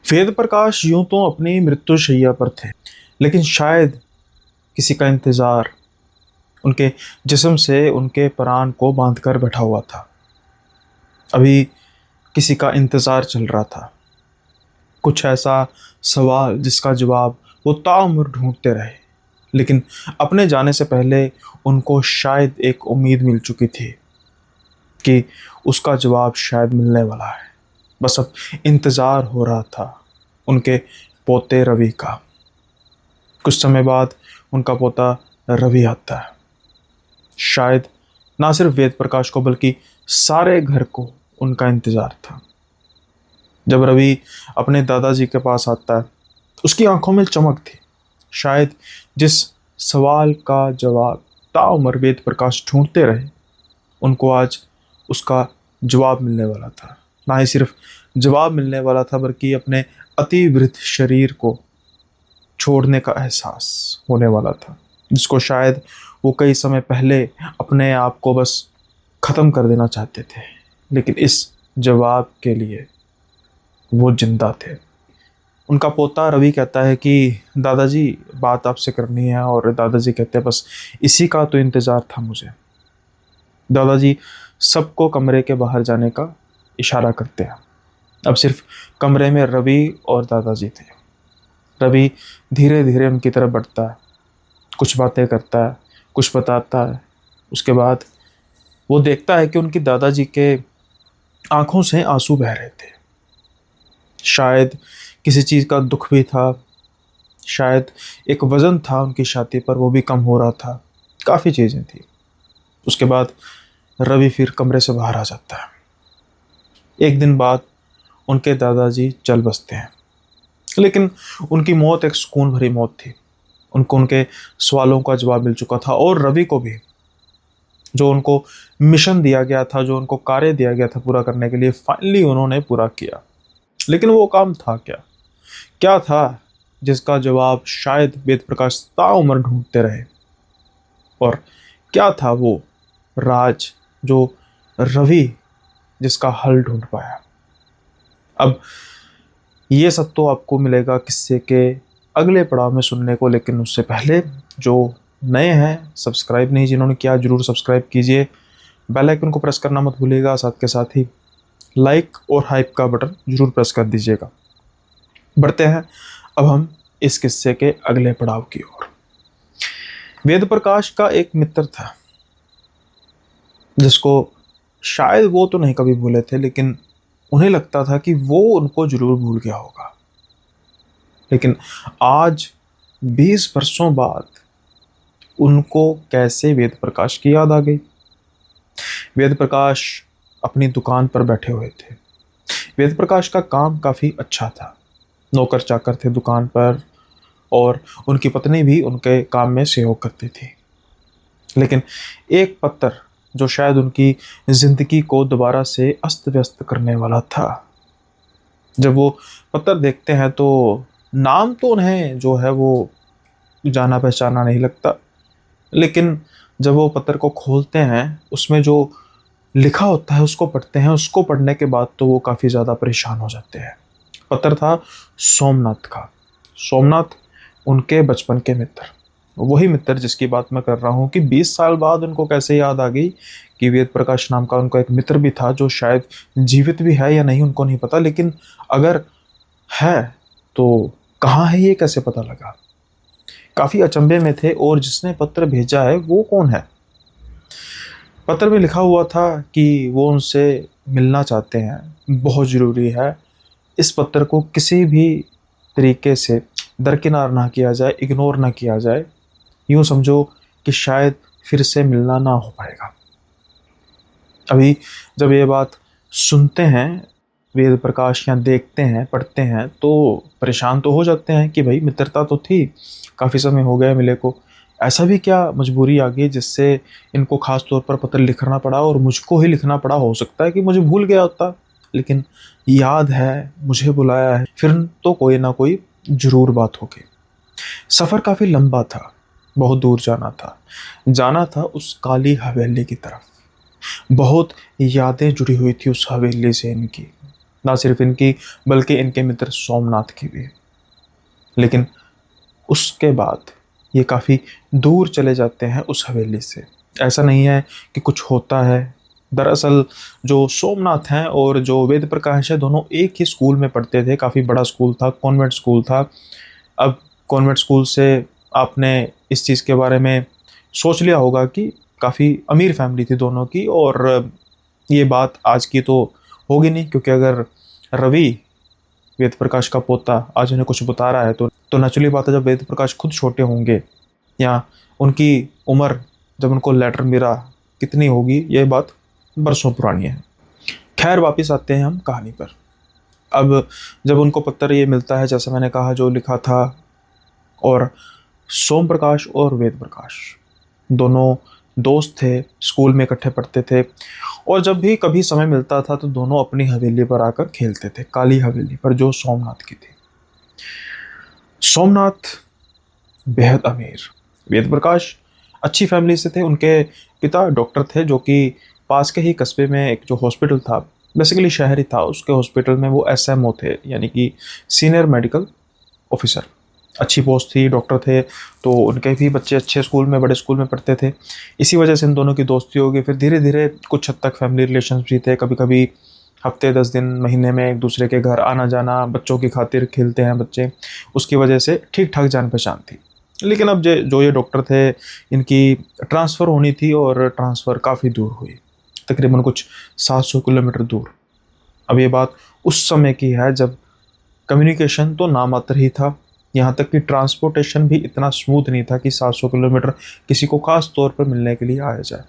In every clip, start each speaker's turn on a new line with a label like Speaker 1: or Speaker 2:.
Speaker 1: वेद प्रकाश यूं तो अपनी मृत्युशैया पर थे, लेकिन शायद किसी का इंतजार उनके जिस्म से उनके प्राण को बांधकर बैठा हुआ था। अभी किसी का इंतजार चल रहा था, कुछ ऐसा सवाल जिसका जवाब वो ताउम्र ढूंढते रहे। लेकिन अपने जाने से पहले उनको शायद एक उम्मीद मिल चुकी थी कि उसका जवाब शायद मिलने वाला है। बस अब इंतजार हो रहा था उनके पोते रवि का। कुछ समय बाद उनका पोता रवि आता है। शायद ना सिर्फ वेद प्रकाश को बल्कि सारे घर को उनका इंतजार था। जब रवि अपने दादाजी के पास आता है, उसकी आंखों में चमक थी। शायद जिस सवाल का जवाब ताउम्र वेद प्रकाश ढूंढते रहे, उनको आज उसका जवाब मिलने वाला था। ना ही सिर्फ जवाब मिलने वाला था, बल्कि अपने अतिवृद्ध शरीर को छोड़ने का एहसास होने वाला था, जिसको शायद वो कई समय पहले अपने आप को बस ख़त्म कर देना चाहते थे। लेकिन इस जवाब के लिए वो जिंदा थे। उनका पोता रवि कहता है कि दादाजी, बात आपसे करनी है। और दादाजी कहते हैं, बस इसी का तो इंतज़ार था मुझे। दादाजी सबको कमरे के बाहर जाने का इशारा करते हैं। अब सिर्फ कमरे में रवि और दादाजी थे। रवि धीरे धीरे उनकी तरफ बढ़ता है, कुछ बातें करता है, कुछ बताता है। उसके बाद वो देखता है कि उनकी दादाजी के आंखों से आंसू बह रहे थे। शायद किसी चीज़ का दुख भी था, शायद एक वज़न था उनकी छाती पर, वो भी कम हो रहा था। काफ़ी चीज़ें थी। उसके बाद रवि फिर कमरे से बाहर आ जाता है। एक दिन बाद उनके दादाजी चल बसते हैं, लेकिन उनकी मौत एक सुकून भरी मौत थी। उनको उनके सवालों का जवाब मिल चुका था, और रवि को भी जो उनको मिशन दिया गया था, जो उनको कार्य दिया गया था पूरा करने के लिए, फाइनली उन्होंने पूरा किया। लेकिन वो काम था क्या? क्या था जिसका जवाब शायद वेद प्रकाश ताउम्र ढूंढते रहे? और क्या था वो राज जो रवि जिसका हल ढूंढ पाया? अब ये सब तो आपको मिलेगा किस्से के अगले पड़ाव में सुनने को। लेकिन उससे पहले जो नए हैं, सब्सक्राइब नहीं जिन्होंने किया, ज़रूर सब्सक्राइब कीजिए। बेल आइकन को प्रेस करना मत भूलिएगा। साथ के साथ ही लाइक और हाइप का बटन ज़रूर प्रेस कर दीजिएगा। बढ़ते हैं अब हम इस किस्से के अगले पड़ाव की ओर। वेद प्रकाश का एक मित्र था, जिसको शायद वो तो नहीं कभी भूले थे, लेकिन उन्हें लगता था कि वो उनको जरूर भूल गया होगा। लेकिन आज 20 वर्षों बाद उनको कैसे वेद प्रकाश की याद आ गई? वेद प्रकाश अपनी दुकान पर बैठे हुए थे। वेद प्रकाश का काम काफ़ी अच्छा था। नौकर चाकर थे दुकान पर, और उनकी पत्नी भी उनके काम में सहयोग करती थी। लेकिन एक पत्थर जो शायद उनकी ज़िंदगी को दोबारा से अस्त व्यस्त करने वाला था। जब वो पत्थर देखते हैं तो नाम तो उन्हें जो है वो जाना पहचाना नहीं लगता, लेकिन जब वो पत्थर को खोलते हैं, उसमें जो लिखा होता है उसको पढ़ते हैं। उसको पढ़ने के बाद तो वो काफ़ी ज़्यादा परेशान हो जाते हैं। पत्थर था सोमनाथ का। सोमनाथ उनके बचपन के मित्र, वही मित्र जिसकी बात मैं कर रहा हूँ कि 20 साल बाद उनको कैसे याद आ गई कि वेद प्रकाश नाम का उनका एक मित्र भी था, जो शायद जीवित भी है या नहीं उनको नहीं पता। लेकिन अगर है तो कहाँ है, ये कैसे पता लगा? काफ़ी अचंभे में थे। और जिसने पत्र भेजा है वो कौन है? पत्र में लिखा हुआ था कि वो उनसे मिलना चाहते हैं, बहुत ज़रूरी है। इस पत्र को किसी भी तरीके से दरकिनार ना किया जाए, इग्नोर ना किया जाए। यूँ समझो कि शायद फिर से मिलना ना हो पाएगा। अभी जब ये बात सुनते हैं वेद प्रकाश या देखते हैं, पढ़ते हैं, तो परेशान तो हो जाते हैं कि भाई मित्रता तो थी, काफ़ी समय हो गया मिले को, ऐसा भी क्या मजबूरी आ गई जिससे इनको ख़ास तौर पर पत्र लिखना पड़ा और मुझको ही लिखना पड़ा? हो सकता है कि मुझे भूल गया होता, लेकिन याद है, मुझे बुलाया है, फिर तो कोई ना कोई ज़रूर बात होगी। सफ़र काफ़ी लंबा था, बहुत दूर जाना था उस काली हवेली की तरफ। बहुत यादें जुड़ी हुई थी उस हवेली से इनकी। ना सिर्फ इनकी बल्कि इनके मित्र सोमनाथ की भी। लेकिन उसके बाद ये काफ़ी दूर चले जाते हैं उस हवेली से। ऐसा नहीं है कि कुछ होता है। दरअसल जो सोमनाथ हैं और जो वेद प्रकाश है, दोनों एक ही स्कूल में पढ़ते थे। काफ़ी बड़ा स्कूल था, कॉन्वेंट स्कूल था। अब कॉन्वेंट स्कूल से आपने इस चीज़ के बारे में सोच लिया होगा कि काफ़ी अमीर फैमिली थी दोनों की। और ये बात आज की तो होगी नहीं, क्योंकि अगर रवि वेद प्रकाश का पोता आज उन्हें कुछ बता रहा है तो नेचुरली बात है, जब वेद प्रकाश खुद छोटे होंगे या उनकी उम्र जब उनको लेटर मिला कितनी होगी, ये बात बरसों पुरानी है। खैर वापस आते हैं हम कहानी पर। अब जब उनको पत्र ये मिलता है, जैसा मैंने कहा, जो लिखा था, और सोम प्रकाश और वेद प्रकाश दोनों दोस्त थे, स्कूल में इकट्ठे पढ़ते थे, और जब भी कभी समय मिलता था तो दोनों अपनी हवेली पर आकर खेलते थे, काली हवेली पर जो सोमनाथ की थी। सोमनाथ बेहद अमीर, वेद प्रकाश अच्छी फैमिली से थे। उनके पिता डॉक्टर थे, जो कि पास के ही कस्बे में एक जो हॉस्पिटल था, बेसिकली शहर ही था, उसके हॉस्पिटल में वो एसएमओ थे, यानी कि सीनियर मेडिकल ऑफिसर। अच्छी पोस्ट थी, डॉक्टर थे, तो उनके भी बच्चे अच्छे स्कूल में, बड़े स्कूल में पढ़ते थे। इसी वजह से इन दोनों की दोस्ती हो गई। फिर धीरे धीरे कुछ हद तक फैमिली रिलेशंस भी थे। कभी कभी हफ्ते 10 दिन महीने में एक दूसरे के घर आना जाना, बच्चों की खातिर खेलते हैं बच्चे, उसकी वजह से ठीक ठाक जान पहचान थी। लेकिन अब जो ये डॉक्टर थे, इनकी ट्रांसफ़र होनी थी, और ट्रांसफ़र काफ़ी दूर हुई, तकरीबन कुछ 700 किलोमीटर दूर। अब ये बात उस समय की है जब कम्युनिकेशन तो नामात्र ही था, यहाँ तक कि ट्रांसपोर्टेशन भी इतना स्मूथ नहीं था कि 700 किलोमीटर किसी को खास तौर पर मिलने के लिए आया जाए।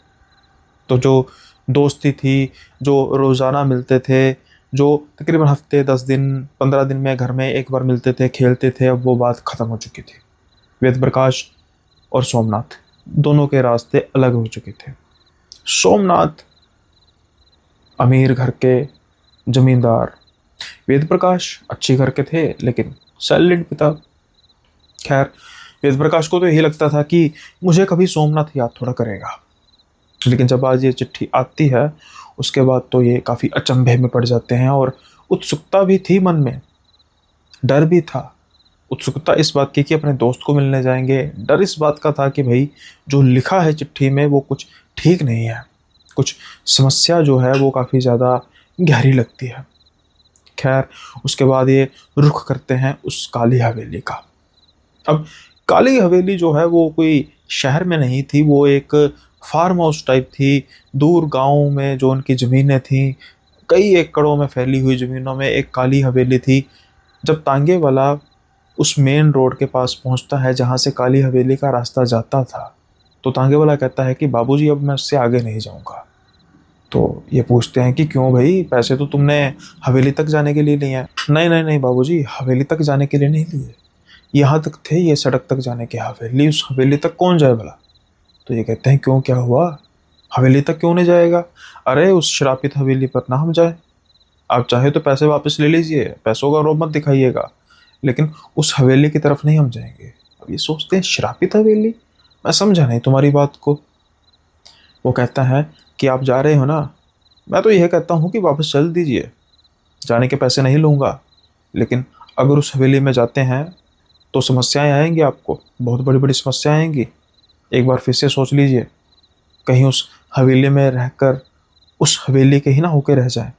Speaker 1: तो जो दोस्ती थी, जो रोज़ाना मिलते थे, जो तकरीबन हफ्ते 10 दिन 15 दिन में घर में एक बार मिलते थे, खेलते थे, अब वो बात ख़त्म हो चुकी थी। वेद प्रकाश और सोमनाथ दोनों के रास्ते अलग हो चुके थे। सोमनाथ अमीर घर के जमींदार, वेद प्रकाश अच्छी घर के थे लेकिन साइलेंट पिता। खैर वेद प्रकाश को तो यही लगता था कि मुझे कभी सोमनाथ याद थोड़ा करेगा। लेकिन जब आज ये चिट्ठी आती है, उसके बाद तो ये काफ़ी अचंभे में पड़ जाते हैं। और उत्सुकता भी थी मन में, डर भी था। उत्सुकता इस बात की कि अपने दोस्त को मिलने जाएंगे, डर इस बात का था कि भाई जो लिखा है चिट्ठी में वो कुछ ठीक नहीं है, कुछ समस्या जो है वो काफ़ी ज़्यादा गहरी लगती है। खैर उसके बाद ये रुख करते हैं उस काली हवेली का। अब काली हवेली जो है वो कोई शहर में नहीं थी, वो एक फार्म हाउस टाइप थी। दूर गांव में जो उनकी ज़मीनें थीं, कई एकड़ों में फैली हुई ज़मीनों में एक काली हवेली थी। जब तांगे वाला उस मेन रोड के पास पहुंचता है जहां से काली हवेली का रास्ता जाता था, तो तांगे वाला कहता है कि बाबूजी अब मैं उससे आगे नहीं जाऊंगा। तो ये पूछते हैं कि क्यों भाई, पैसे तो तुमने हवेली तक जाने के लिए लिए हैं। नहीं नहीं नहीं बाबूजी, हवेली तक जाने के लिए नहीं लिए, यहाँ तक थे, ये सड़क तक जाने के। हवेली, उस हवेली तक कौन जाए भला? तो ये कहते हैं क्यों, क्या हुआ, हवेली तक क्यों नहीं जाएगा? अरे उस श्रापित हवेली पर ना हम जाए। आप चाहे तो पैसे वापस ले लीजिए, पैसों का रोब मत दिखाइएगा, लेकिन उस हवेली की तरफ नहीं हम जाएंगे। अब ये सोचते हैं श्रापित हवेली, मैं समझा नहीं तुम्हारी बात को। वो कहता है कि आप जा रहे हो ना, मैं तो यह कहता हूँ कि वापस चल दीजिए, जाने के पैसे नहीं लूँगा, लेकिन अगर उस हवेली में जाते हैं तो समस्याएं आएंगी, आपको बहुत बड़ी बड़ी समस्याएं आएंगी। एक बार फिर से सोच लीजिए, कहीं उस हवेली में रहकर उस हवेली के ही ना होके रह जाए।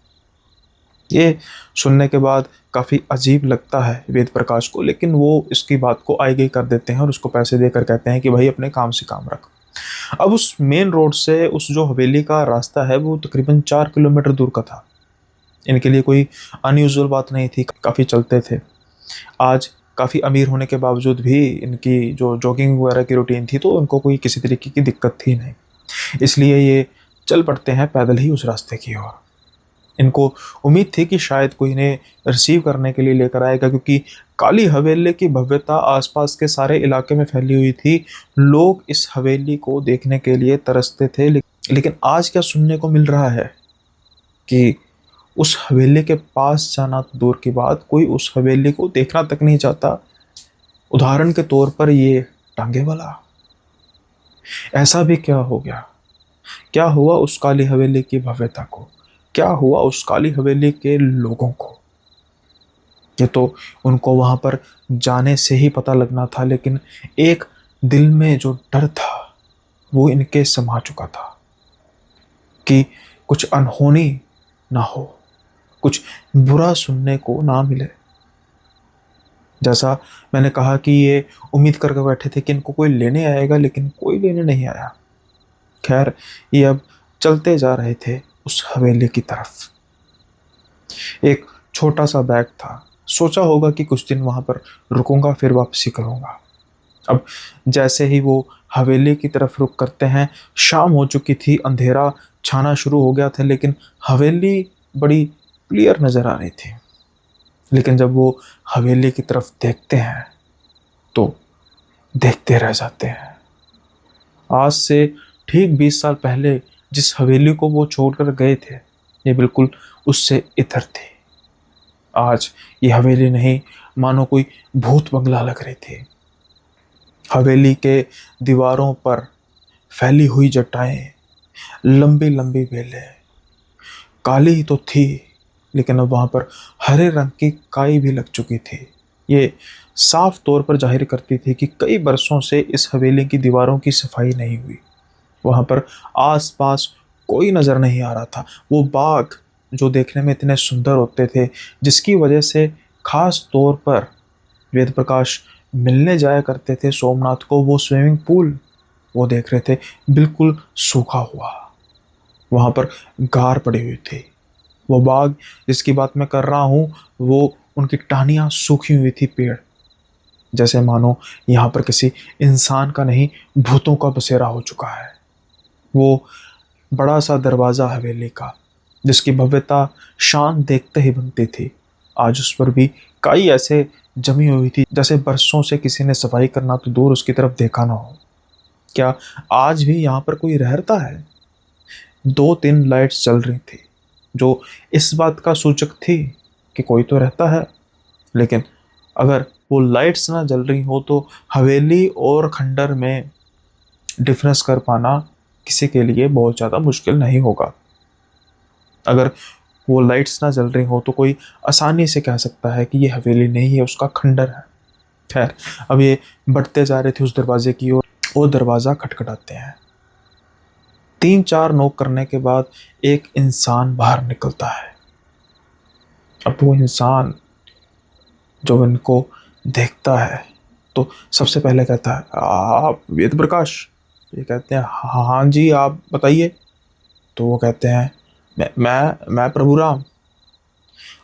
Speaker 1: ये सुनने के बाद काफ़ी अजीब लगता है वेद प्रकाश को, लेकिन वो इसकी बात को आगे कर देते हैं और उसको पैसे देकर कहते हैं कि भाई अपने काम से काम रख। अब उस मेन रोड से उस जो हवेली का रास्ता है वो तकरीबन 4 किलोमीटर दूर का था। इनके लिए कोई अनयूजुअल बात नहीं थी, काफ़ी चलते थे। आज काफ़ी अमीर होने के बावजूद भी इनकी जो जॉगिंग वगैरह की रूटीन थी, तो उनको कोई किसी तरीके की दिक्कत थी नहीं, इसलिए ये चल पड़ते हैं पैदल ही उस रास्ते की ओर। इनको उम्मीद थी कि शायद कोई इन्हें रिसीव करने के लिए लेकर आएगा, क्योंकि काली हवेली की भव्यता आसपास के सारे इलाके में फैली हुई थी। लोग इस हवेली को देखने के लिए तरसते थे। लेकिन आज क्या सुनने को मिल रहा है कि उस हवेली के पास जाना तो दूर की बात, कोई उस हवेली को देखना तक नहीं चाहता। उदाहरण के तौर पर ये टांगे वाला, ऐसा भी क्या हो गया, क्या हुआ उस काली हवेली की भव्यता को? क्या हुआ उस काली हवेली के लोगों को? ये तो उनको वहां पर जाने से ही पता लगना था, लेकिन एक दिल में जो डर था वो इनके समा चुका था कि कुछ अनहोनी ना हो, कुछ बुरा सुनने को ना मिले। जैसा मैंने कहा कि ये उम्मीद करके बैठे थे कि इनको कोई लेने आएगा, लेकिन कोई लेने नहीं आया। खैर, ये अब चलते जा रहे थे उस हवेली की तरफ। एक छोटा सा बैग था, सोचा होगा कि कुछ दिन वहां पर रुकूंगा फिर वापसी करूंगा। अब जैसे ही वो हवेली की तरफ रुक करते हैं, शाम हो चुकी थी, अंधेरा छाना शुरू हो गया था, लेकिन हवेली बड़ी क्लियर नजर आ रही थी। लेकिन जब वो हवेली की तरफ देखते हैं तो देखते रह जाते हैं। आज से ठीक 20 साल पहले जिस हवेली को वो छोड़कर गए थे, ये बिल्कुल उससे इतर थी। आज ये हवेली नहीं, मानो कोई भूत बंगला लग रही थी। हवेली के दीवारों पर फैली हुई जटाएं, लंबी लंबी बेलें, काली ही तो थी, लेकिन अब वहां पर हरे रंग की काई भी लग चुकी थी। ये साफ तौर पर जाहिर करती थी कि कई बरसों से इस हवेली की दीवारों की सफाई नहीं हुई। वहां पर आसपास कोई नजर नहीं आ रहा था। वो बाग जो देखने में इतने सुंदर होते थे, जिसकी वजह से खास तौर पर वेद प्रकाश मिलने जाया करते थे सोमनाथ को, वो स्विमिंग पूल वो देख रहे थे बिल्कुल सूखा हुआ। वहां पर गार पड़ी हुई थी। वो बाग जिसकी बात मैं कर रहा हूँ, वो उनकी टहनियाँ सूखी हुई थी, पेड़ जैसे मानो यहाँ पर किसी इंसान का नहीं, भूतों का बसेरा हो चुका है। वो बड़ा सा दरवाज़ा हवेली का, जिसकी भव्यता शान देखते ही बनती थी, आज उस पर भी काई ऐसे जमी हुई थी जैसे बरसों से किसी ने सफाई करना तो दूर उसकी तरफ देखा ना हो। क्या आज भी यहाँ पर कोई रहता है? 2-3 लाइट्स चल रही थी जो इस बात का सूचक थी कि कोई तो रहता है। लेकिन अगर वो लाइट्स ना जल रही हो तो हवेली और खंडर में डिफरेंस कर पाना किसी के लिए बहुत ज़्यादा मुश्किल नहीं होगा। अगर वो लाइट्स ना जल रही हो तो कोई आसानी से कह सकता है कि ये हवेली नहीं है, उसका खंडर है। खैर, अब ये बढ़ते जा रहे थे उस दरवाजे की ओर, वो दरवाज़ा खटखटाते हैं। 3-4 नॉक करने के बाद एक इंसान बाहर निकलता है। अब वो इंसान जब इनको देखता है तो सबसे पहले कहता है, आप वेद प्रकाश? ये कहते हैं, हाँ जी, आप बताइए। तो वो कहते हैं, मैं प्रभु राम।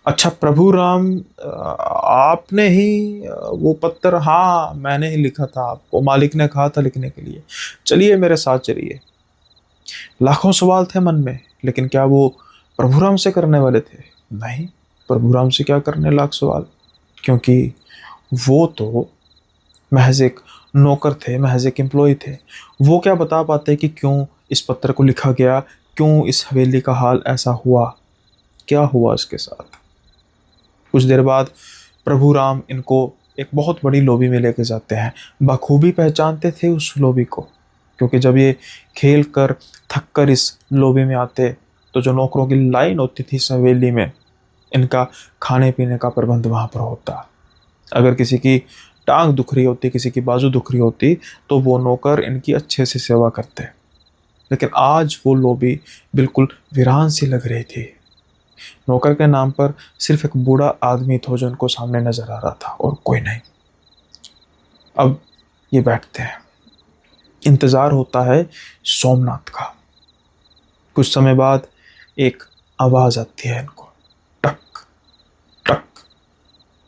Speaker 1: अच्छा, प्रभु राम, आपने ही वो पत्थर? हाँ, मैंने ही लिखा था, आपको मालिक ने कहा था लिखने के लिए। चलिए मेरे साथ चलिए। लाखों सवाल थे मन में, लेकिन क्या वो प्रभु राम से करने वाले थे? नहीं, प्रभु राम से क्या करने लाख सवाल, क्योंकि वो तो महज एक नौकर थे, महज एक एम्प्लॉय थे। वो क्या बता पाते कि क्यों इस पत्र को लिखा गया, क्यों इस हवेली का हाल ऐसा हुआ, क्या हुआ इसके साथ। कुछ देर बाद प्रभु राम इनको एक बहुत बड़ी लॉबी में लेके जाते हैं। बखूबी पहचानते थे उस लॉबी को, क्योंकि जब ये खेल कर थक कर इस लॉबी में आते तो जो नौकरों की लाइन होती थी इस हवेली में, इनका खाने पीने का प्रबंध वहाँ पर होता। अगर किसी की टांग दुख रही होती, किसी की बाजू दुख रही होती, तो वो नौकर इनकी अच्छे से सेवा करते। लेकिन आज वो लॉबी बिल्कुल वीरान सी लग रही थी। नौकर के नाम पर सिर्फ एक बूढ़ा आदमी था जो इनको सामने नजर आ रहा था, और कोई नहीं। अब ये बैठते हैं, इंतजार होता है सोमनाथ का। कुछ समय बाद एक आवाज आती है इनको, टक टक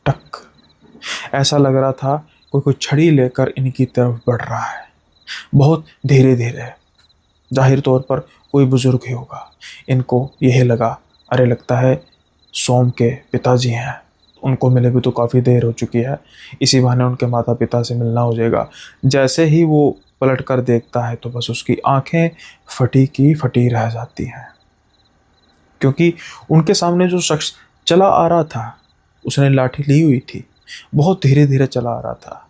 Speaker 1: टक। ऐसा लग रहा था कोई छड़ी लेकर इनकी तरफ बढ़ रहा है, बहुत धीरे धीरे। जाहिर तौर पर कोई बुजुर्ग ही होगा। इनको यही लगा, अरे लगता है सोम के पिताजी हैं, उनको मिले भी तो काफ़ी देर हो चुकी है, इसी बहाने उनके माता पिता से मिलना हो जाएगा। जैसे ही वो पलट कर देखता है तो बस उसकी आंखें फटी की फटी रह जाती हैं, क्योंकि उनके सामने जो शख्स चला आ रहा था, उसने लाठी ली हुई थी, बहुत धीरे धीरे चला आ रहा था।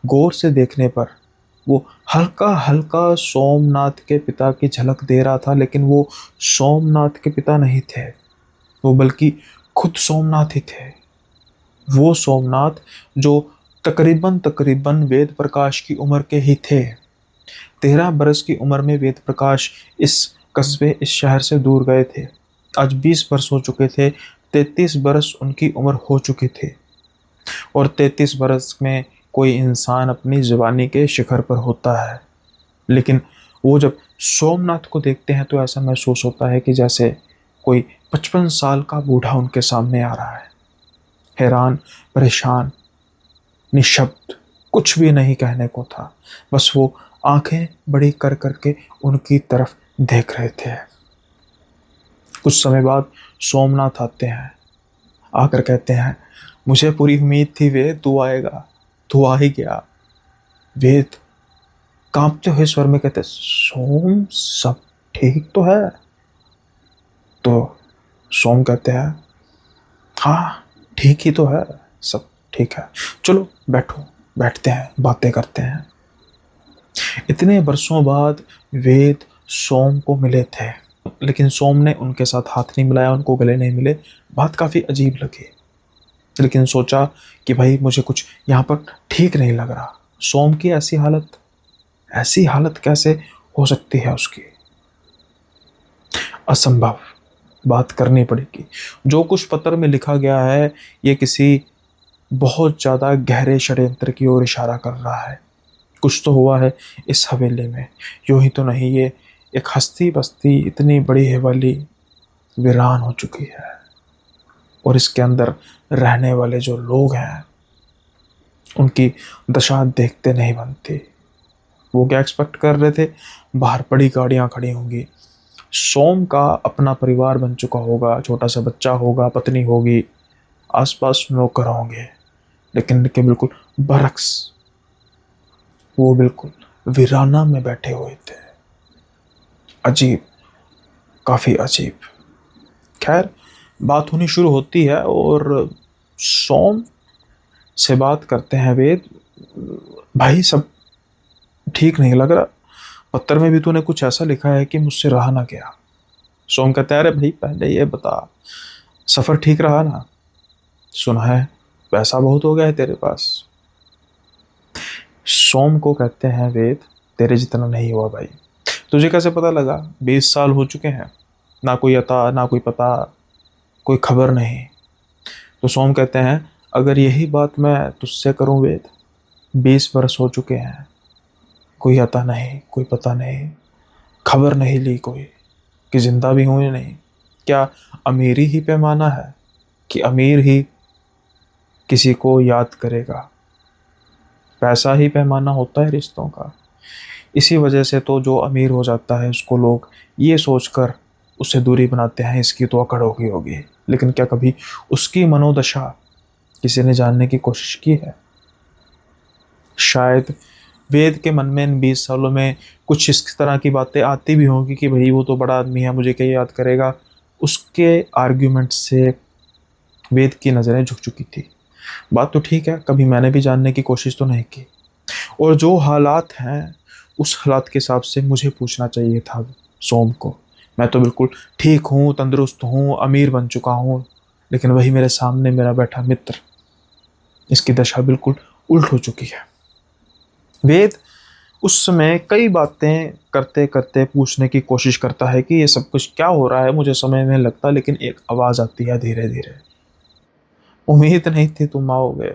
Speaker 1: गौर से देखने पर वो हल्का हल्का सोमनाथ के पिता की झलक दे रहा था, लेकिन वो सोमनाथ के पिता नहीं थे। वो बल्कि खुद सोमनाथ ही थे। वो सोमनाथ जो तकरीबन तकरीबन वेद प्रकाश की उम्र के ही थे। 13 बरस की उम्र में वेद प्रकाश इस कस्बे, इस शहर से दूर गए थे। आज 20 वर्ष हो चुके थे। 33 बरस उनकी उम्र हो चुकी थी। और 33 बरस में कोई इंसान अपनी जवानी के शिखर पर होता है, लेकिन वो जब सोमनाथ को देखते हैं तो ऐसा महसूस होता है कि जैसे कोई 55 साल का बूढ़ा उनके सामने आ रहा है। हैरान, परेशान, निशब्द, कुछ भी नहीं कहने को था। बस वो आंखें बड़ी कर करके उनकी तरफ देख रहे थे। कुछ समय बाद सोमनाथ आते हैं। आकर कहते हैं, मुझे पूरी उम्मीद थी वेद तू आएगा, तू आ ही गया। वेद कांपते हुए स्वर में कहते, सोम सब ठीक तो है? तो सोम कहते हैं, हाँ ठीक ही तो है, सब ठीक है, चलो बैठो, बैठते हैं, बातें करते हैं। इतने वर्षों बाद वेद सोम को मिले थे, लेकिन सोम ने उनके साथ हाथ नहीं मिलाया, उनको गले नहीं मिले। बात काफ़ी अजीब लगी, लेकिन सोचा कि भाई मुझे कुछ यहाँ पर ठीक नहीं लग रहा। सोम की ऐसी हालत कैसे हो सकती है उसकी? असंभव, बात करनी पड़ेगी। जो कुछ पत्र में लिखा गया है ये किसी बहुत ज़्यादा गहरे षड्यंत्र की ओर इशारा कर रहा है। कुछ तो हुआ है इस हवेली में। यूं ही तो नहीं ये एक हस्ती बस्ती इतनी बड़ी हवेली वीरान हो चुकी है, और इसके अंदर रहने वाले जो लोग हैं उनकी दशा देखते नहीं बनती। वो क्या एक्सपेक्ट कर रहे थे? बाहर बड़ी गाड़ियां खड़ी होंगी, सोम का अपना परिवार बन चुका होगा, छोटा सा बच्चा होगा, पत्नी होगी, आसपास नौकर होंगे, लेकिन इनके बिल्कुल बरक्स, वो बिल्कुल वीराना में बैठे हुए थे। अजीब, काफी अजीब। खैर, बात होनी शुरू होती है और सोम से बात करते हैं वेद। भाई सब ठीक नहीं लग रहा, पत्र में भी तूने कुछ ऐसा लिखा है कि मुझसे रहा ना गया। सोम कहते हैं, अरे भाई पहले ये बता, सफर ठीक रहा ना? सुना है पैसा बहुत हो गया है तेरे पास। सोम को कहते हैं वेद, तेरे जितना नहीं हुआ भाई। तुझे कैसे पता लगा? 20 साल हो चुके हैं, ना कोई अता, ना कोई पता, कोई खबर नहीं। तो सोम कहते हैं, अगर यही बात मैं तुझसे करूं वेद, 20 बरस हो चुके हैं, कोई अता नहीं, कोई पता नहीं, खबर नहीं ली कोई कि जिंदा भी हूं या नहीं। क्या अमीरी ही पैमाना है कि अमीर ही किसी को याद करेगा? पैसा ही पैमाना होता है रिश्तों का। इसी वजह से तो जो अमीर हो जाता है उसको लोग ये सोचकर उससे दूरी बनाते हैं, इसकी तो अकड़ होगी। लेकिन क्या कभी उसकी मनोदशा किसी ने जानने की कोशिश की है? शायद वेद के मन में इन 20 सालों में कुछ इस तरह की बातें आती भी होंगी कि भाई वो तो बड़ा आदमी है, मुझे क्या याद करेगा। उसके आर्ग्यूमेंट से वेद की नज़रें झुक चुकी थी। बात तो ठीक है, कभी मैंने भी जानने की कोशिश तो नहीं की, और जो हालात हैं उस हालात के हिसाब से मुझे पूछना चाहिए था सोम को। मैं तो बिल्कुल ठीक हूँ, तंदुरुस्त हूँ, अमीर बन चुका हूँ, लेकिन वही मेरे सामने मेरा बैठा मित्र, इसकी दशा बिल्कुल उल्ट हो चुकी है। वेद उस समय कई बातें करते करते पूछने की कोशिश करता है कि ये सब कुछ क्या हो रहा है, मुझे समय नहीं लगता, लेकिन एक आवाज़ आती है धीरे धीरे। उम्मीद नहीं थी तुम आओगे।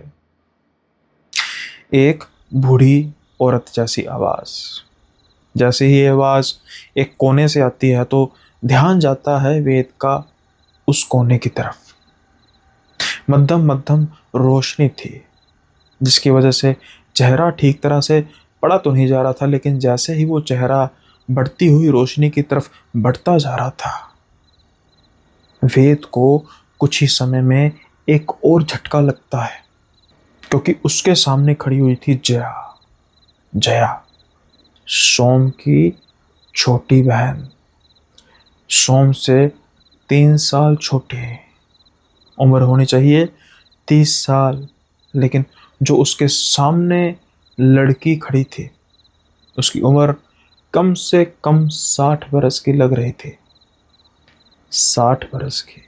Speaker 1: एक बूढ़ी औरत जैसी आवाज़। जैसे ही ये आवाज़ एक कोने से आती है तो ध्यान जाता है वेद का उस कोने की तरफ। मध्यम मध्यम रोशनी थी, जिसकी वजह से चेहरा ठीक तरह से पड़ा तो नहीं जा रहा था, लेकिन जैसे ही वो चेहरा बढ़ती हुई रोशनी की तरफ बढ़ता जा रहा था, वेद को कुछ ही समय में एक और झटका लगता है, क्योंकि उसके सामने खड़ी हुई थी जया। जया, सोम की छोटी बहन, सोम से 3 साल छोटी उम्र होनी चाहिए, 30 साल, लेकिन जो उसके सामने लड़की खड़ी थी उसकी उम्र कम से कम 60 बरस की लग रही थी। 60 बरस की।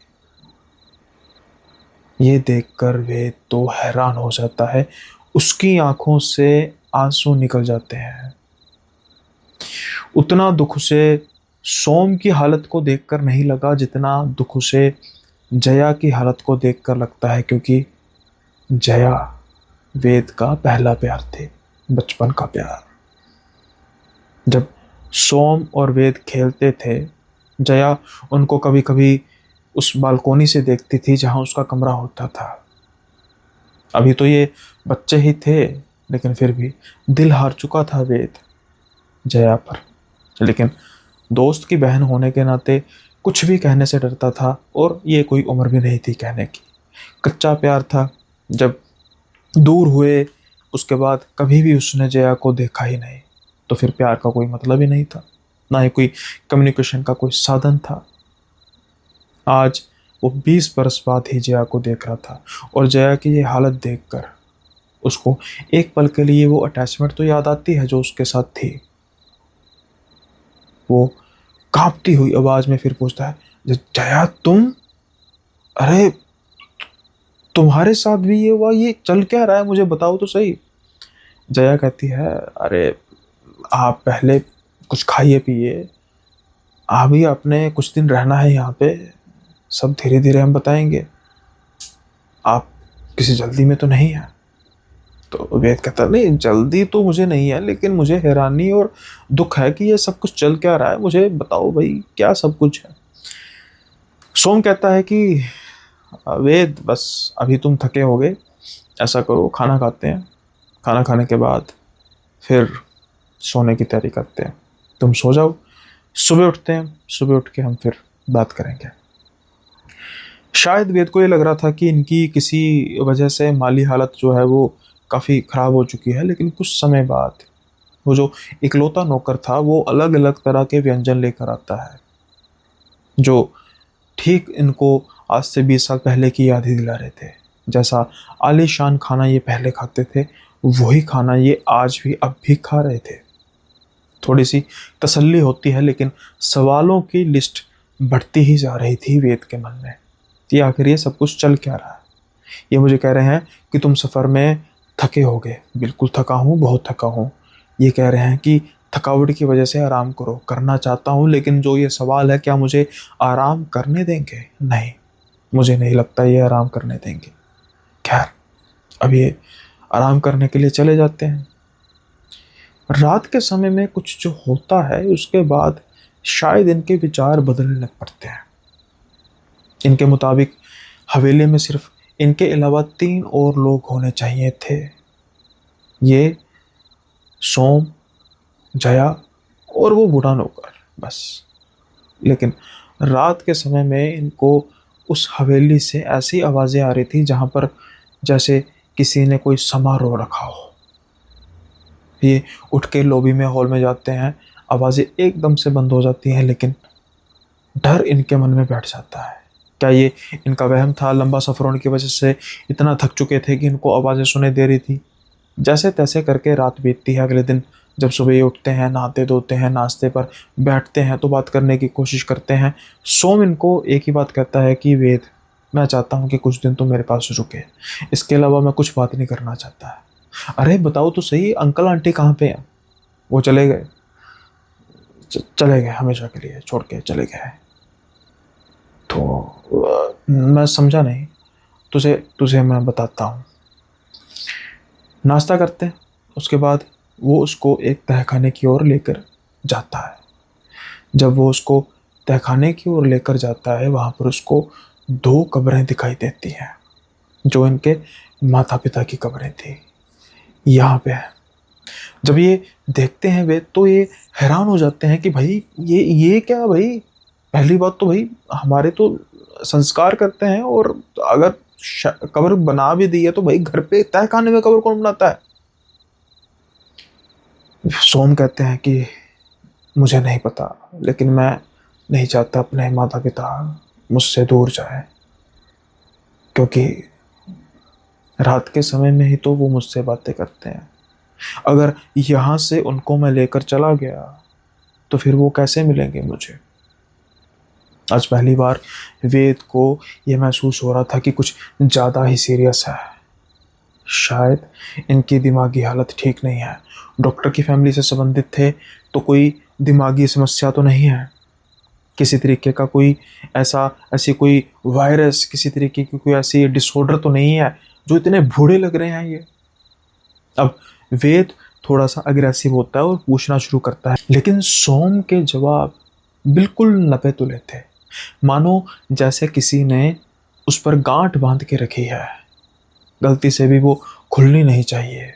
Speaker 1: ये देखकर वेद तो हैरान हो जाता है, उसकी आंखों से आंसू निकल जाते हैं। उतना दुख उसे सोम की हालत को देखकर नहीं लगा जितना दुख उसे जया की हालत को देखकर लगता है, क्योंकि जया वेद का पहला प्यार थे, बचपन का प्यार। जब सोम और वेद खेलते थे, जया उनको कभी कभी उस बालकोनी से देखती थी जहां उसका कमरा होता था। अभी तो ये बच्चे ही थे, लेकिन फिर भी दिल हार चुका था वेद जया पर। लेकिन दोस्त की बहन होने के नाते कुछ भी कहने से डरता था, और ये कोई उम्र भी नहीं थी कहने की। कच्चा प्यार था। जब दूर हुए उसके बाद कभी भी उसने जया को देखा ही नहीं, तो फिर प्यार का कोई मतलब ही नहीं था, ना ही कोई कम्युनिकेशन का कोई साधन था। आज वो 20 बरस बाद ही जया को देख रहा था, और जया की ये हालत देखकर उसको एक पल के लिए वो अटैचमेंट तो याद आती है जो उसके साथ थी। वो कांपती हुई आवाज में फिर पूछता है, जया तुम, अरे तुम्हारे साथ भी ये हुआ, ये चल क्या रहा है, मुझे बताओ तो सही। जया कहती है, अरे आप पहले कुछ खाइए पिए, अभी आपने कुछ दिन रहना है यहाँ पे, सब धीरे धीरे हम बताएंगे, आप किसी जल्दी में तो नहीं है। तो वेद कहता, नहीं जल्दी तो मुझे नहीं है, लेकिन मुझे हैरानी और दुख है कि ये सब कुछ चल क्या रहा है, मुझे बताओ भाई क्या सब कुछ है। सोम कहता है कि वेद बस अभी तुम थके होगे, ऐसा करो खाना खाते हैं, खाना खाने के बाद फिर सोने की तैयारी करते हैं, तुम सो जाओ, सुबह उठते हैं, सुबह उठ के हम फिर बात करेंगे। शायद वेद को ये लग रहा था कि इनकी किसी वजह से माली हालत जो है वो काफ़ी ख़राब हो चुकी है, लेकिन कुछ समय बाद वो जो इकलौता नौकर था वो अलग अलग तरह के व्यंजन लेकर आता है, जो ठीक इनको आज से 20 साल पहले की याद ही दिला रहे थे। जैसा आलीशान खाना ये पहले खाते थे, वही खाना ये आज भी अब भी खा रहे थे। थोड़ी सी तसल्ली होती है, लेकिन सवालों की लिस्ट बढ़ती ही जा रही थी वेद के मन में कि आखिर ये सब कुछ चल क्या रहा है। ये मुझे कह रहे हैं कि तुम सफ़र में थके होगे, बिल्कुल थका हूँ, बहुत थका हूँ। ये कह रहे हैं कि थकावट की वजह से आराम करो, करना चाहता हूँ, लेकिन जो ये सवाल है क्या मुझे आराम करने देंगे? नहीं, मुझे नहीं लगता ये आराम करने देंगे। खैर, अब ये आराम करने के लिए चले जाते हैं। रात के समय में कुछ जो होता है उसके बाद शायद इनके विचार बदलने लग पड़ते हैं। इनके मुताबिक हवेली में सिर्फ इनके अलावा 3 और लोग होने चाहिए थे। ये, सोम, जया और वो बूढ़ा नौकर, बस। लेकिन रात के समय में इनको उस हवेली से ऐसी आवाज़ें आ रही थी जहाँ पर जैसे किसी ने कोई समारोह रखा हो। ये उठ के लॉबी में, हॉल में जाते हैं, आवाज़ें एकदम से बंद हो जाती हैं, लेकिन डर इनके मन में बैठ जाता है। क्या ये इनका वहम था? लंबा सफ़र होने की वजह से इतना थक चुके थे कि इनको आवाज़ें सुनाई दे रही थी। जैसे तैसे करके रात बीतती है। अगले दिन जब सुबह ये उठते हैं, नहाते धोते हैं, नाश्ते पर बैठते हैं तो बात करने की कोशिश करते हैं। सोम इनको एक ही बात कहता है कि वेद, मैं चाहता हूँ कि कुछ दिन तुम मेरे पास रुके, इसके अलावा मैं कुछ बात नहीं करना चाहता है। अरे बताओ तो सही, अंकल आंटी कहाँ पे हैं? वो चले गए, चले गए, हमेशा के लिए छोड़ के चले गए। तो मैं समझा नहीं, तुझे तुझे मैं बताता हूँ। नाश्ता करते हैं, उसके बाद वो उसको एक तहखाने की ओर लेकर जाता है। जब वो उसको तहखाने की ओर लेकर जाता है, वहाँ पर उसको 2 कब्रें दिखाई देती हैं, जो इनके माता पिता की कब्रें थी, यहाँ पे है। जब ये देखते हैं वे, तो ये हैरान हो जाते हैं कि भाई ये क्या भाई? पहली बात तो भाई हमारे तो संस्कार करते हैं, और अगर कब्र बना भी दी है तो भाई घर पे तहखाने में कब्र कौन बनाता है? सोम कहते हैं कि मुझे नहीं पता, लेकिन मैं नहीं चाहता अपने माता पिता मुझसे दूर जाए, क्योंकि रात के समय में ही तो वो मुझसे बातें करते हैं। अगर यहाँ से उनको मैं लेकर चला गया तो फिर वो कैसे मिलेंगे मुझे? आज पहली बार वेद को यह महसूस हो रहा था कि कुछ ज़्यादा ही सीरियस है। शायद इनकी दिमागी हालत ठीक नहीं है। डॉक्टर की फैमिली से संबंधित थे तो कोई दिमागी समस्या तो नहीं है। किसी तरीके का कोई ऐसी कोई वायरस, किसी तरीके की कोई ऐसी डिसऑर्डर तो नहीं है जो इतने बूढ़े लग रहे हैं ये। अब वेद थोड़ा सा अग्रेसिव होता है और पूछना शुरू करता है, लेकिन सोम के जवाब बिल्कुल नपे तुले थे, मानो जैसे किसी ने उस पर गांठ बांध के रखी है। गलती से भी वो खुलनी नहीं चाहिए।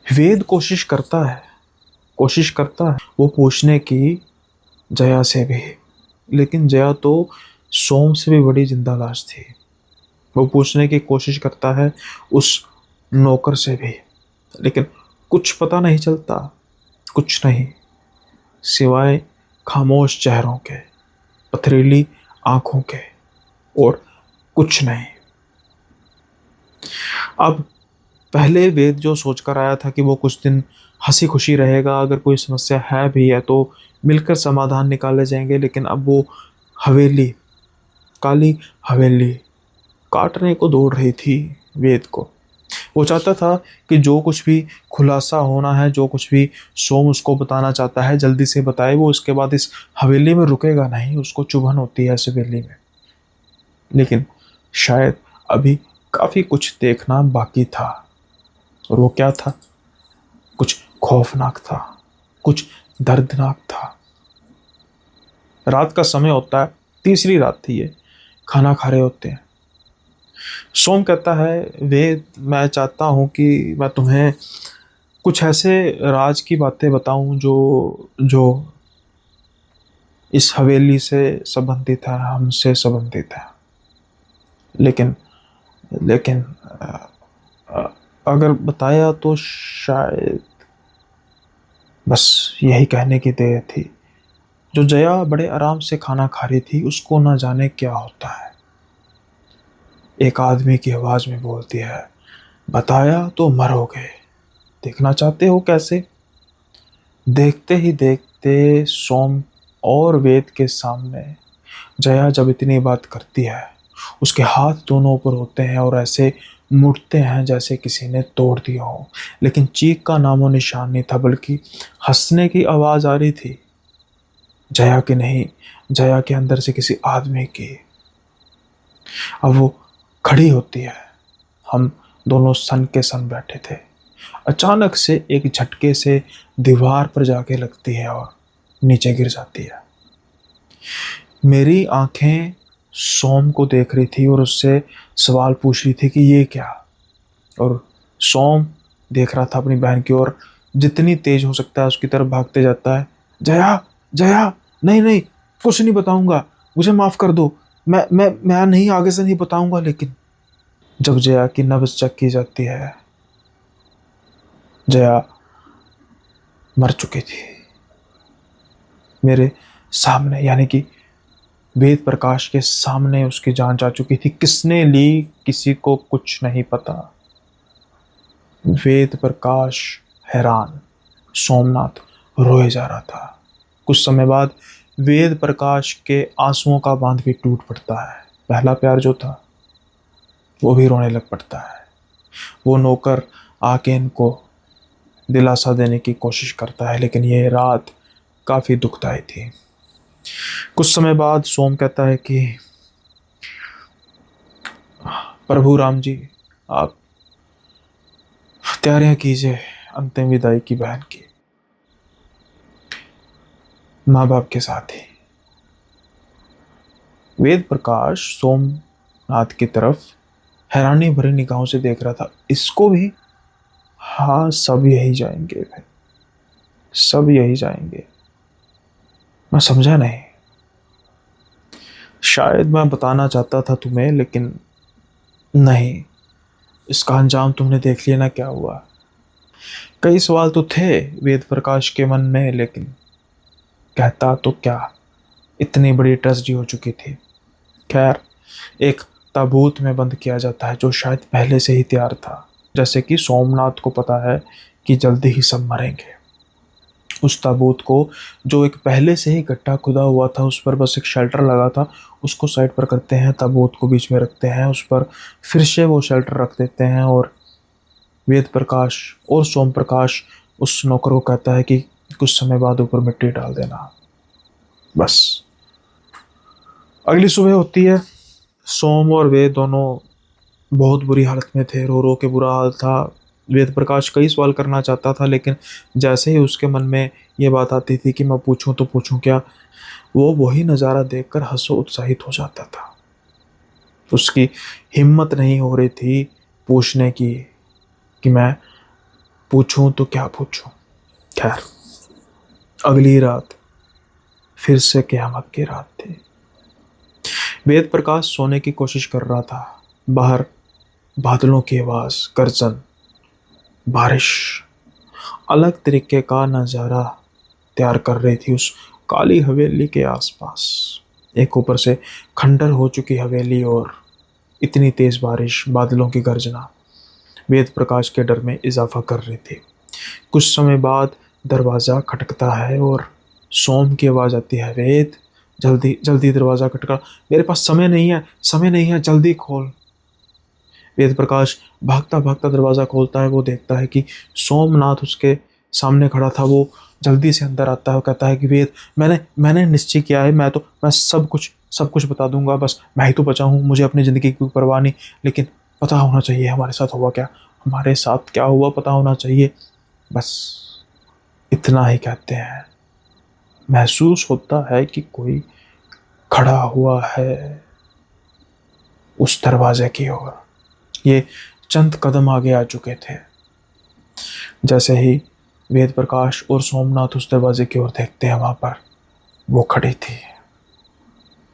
Speaker 1: वेद कोशिश करता है वो पूछने की जया से भी, लेकिन जया तो सोम से भी बड़ी जिंदा लाश थी। वो पूछने की कोशिश करता है उस नौकर से भी, लेकिन कुछ पता नहीं चलता। कुछ नहीं, सिवाय खामोश चेहरों के, पथरीली आंखों के, और कुछ नहीं। अब पहले वेद जो सोचकर आया था कि वो कुछ दिन हंसी खुशी रहेगा, अगर कोई समस्या है भी है तो मिलकर समाधान निकाले जाएंगे, लेकिन अब वो हवेली, काली हवेली काटने को दौड़ रही थी वेद को। वो चाहता था कि जो कुछ भी खुलासा होना है, जो कुछ भी सोम उसको बताना चाहता है, जल्दी से बताए। वो उसके बाद इस हवेली में रुकेगा नहीं, उसको चुभन होती है इस हवेली में। लेकिन शायद अभी काफ़ी कुछ देखना बाकी था। और वो क्या था? कुछ खौफनाक था, कुछ दर्दनाक था। रात का समय होता है, तीसरी रात थी ये, खाना खा रहे होते हैं। सोम कहता है, वेद मैं चाहता हूँ कि मैं तुम्हें कुछ ऐसे राज की बातें बताऊं जो जो इस हवेली से संबंधित है, हमसे संबंधित है। लेकिन लेकिन अ, अगर बताया तो शायद बस यही कहने की देर थी। जो जया बड़े आराम से खाना खा रही थी, उसको ना जाने क्या होता है। एक आदमी की आवाज में बोलती है, बताया तो मरोगे, देखना चाहते हो कैसे? देखते ही देखते सोम और वेद के सामने जया जब इतनी बात करती है, उसके हाथ दोनों ऊपर होते हैं और ऐसे मुड़ते हैं जैसे किसी ने तोड़ दिया हो। लेकिन चीख का नामो निशान नहीं था, बल्कि हंसने की आवाज आ रही थी। जया की नहीं, जया के अंदर से किसी आदमी की। अब वो खड़ी होती है। हम दोनों सन के सन बैठे थे। अचानक से एक झटके से दीवार पर जाके लगती है और नीचे गिर जाती है। मेरी आंखें सोम को देख रही थी और उससे सवाल पूछ रही थी कि ये क्या। और सोम देख रहा था अपनी बहन की ओर, जितनी तेज हो सकता है उसकी तरफ भागते जाता है। जया, जया, नहीं नहीं, कुछ नहीं बताऊंगा, मुझे माफ कर दो, मैं नहीं, आगे से नहीं बताऊंगा। लेकिन जब जया की नब्ज चेक की जाती है, जया मर चुकी थी मेरे सामने, यानी कि वेद प्रकाश के सामने उसकी जान जा चुकी थी। किसने ली, किसी को कुछ नहीं पता। वेद प्रकाश हैरान, सोमनाथ रोए जा रहा था। कुछ समय बाद वेद प्रकाश के आंसुओं का बांध भी टूट पड़ता है। पहला प्यार जो था वो भी रोने लग पड़ता है। वो नौकर आके इनको दिलासा देने की कोशिश करता है, लेकिन ये रात काफ़ी दुखदाई थी। कुछ समय बाद सोम कहता है कि प्रभु राम जी, आप तैयारियां कीजिए अंतिम विदाई की बहन की, माँ बाप के साथ ही। वेद प्रकाश सोमनाथ की तरफ हैरानी भरी निगाहों से देख रहा था। इसको भी? हाँ, सब यही जाएंगे भाई, सब यही जाएंगे। मैं समझा नहीं। शायद मैं बताना चाहता था तुम्हें, लेकिन नहीं, इसका अंजाम तुमने देख लिया ना क्या हुआ। कई सवाल तो थे वेद प्रकाश के मन में, लेकिन कहता तो क्या, इतनी बड़ी ट्रेजेडी हो चुकी थी। खैर, एक ताबूत में बंद किया जाता है जो शायद पहले से ही तैयार था, जैसे कि सोमनाथ को पता है कि जल्दी ही सब मरेंगे। उस ताबूत को, जो एक पहले से ही गड्ढा खुदा हुआ था, उस पर बस एक शेल्टर लगा था, उसको साइड पर करते हैं, ताबूत को बीच में रखते हैं, उस पर फिर से वो शेल्टर रख देते हैं। और वेद प्रकाश और सोम प्रकाश उस नौकर को कहता है कि कुछ समय बाद ऊपर मिट्टी डाल देना। बस अगली सुबह होती है। सोम और वेद दोनों बहुत बुरी हालत में थे, रो रो के बुरा हाल था। वेद प्रकाश कई सवाल करना चाहता था, लेकिन जैसे ही उसके मन में ये बात आती थी कि मैं पूछूं तो पूछूं क्या, वो वही नज़ारा देखकर हंसो उत्साहित हो जाता था। उसकी हिम्मत नहीं हो रही थी पूछने की कि मैं पूछूं तो क्या पूछूं। खैर, अगली रात फिर से क़यामत की रात थी। वेद प्रकाश सोने की कोशिश कर रहा था। बाहर बादलों की आवाज़, गर्जन, बारिश अलग तरीके का नज़ारा तैयार कर रही थी उस काली हवेली के आसपास। एक ऊपर से खंडर हो चुकी हवेली और इतनी तेज़ बारिश, बादलों की गर्जना वेद प्रकाश के डर में इजाफा कर रही थी। कुछ समय बाद दरवाज़ा खटकता है और सोम की आवाज़ आती है, वेद जल्दी जल्दी दरवाज़ा खटका, मेरे पास समय नहीं है, समय नहीं है, जल्दी खोल। वेद प्रकाश भागता भागता दरवाज़ा खोलता है। वो देखता है कि सोमनाथ उसके सामने खड़ा था। वो जल्दी से अंदर आता है और कहता है कि वेद, मैंने मैंने निश्चय किया है, मैं सब कुछ बता दूंगा, बस मैं ही तो बचा हूँ, मुझे अपनी ज़िंदगी की कोई परवाह नहीं, लेकिन पता होना चाहिए हमारे साथ हुआ क्या, हमारे साथ क्या हुआ पता होना चाहिए। बस इतना ही कहते हैं। महसूस होता है कि कोई खड़ा हुआ है उस दरवाजे की ओर। ये चंद कदम आगे आ चुके थे। जैसे ही वेद प्रकाश और सोमनाथ उस दरवाजे की ओर देखते हैं, वहां पर वो खड़ी थी,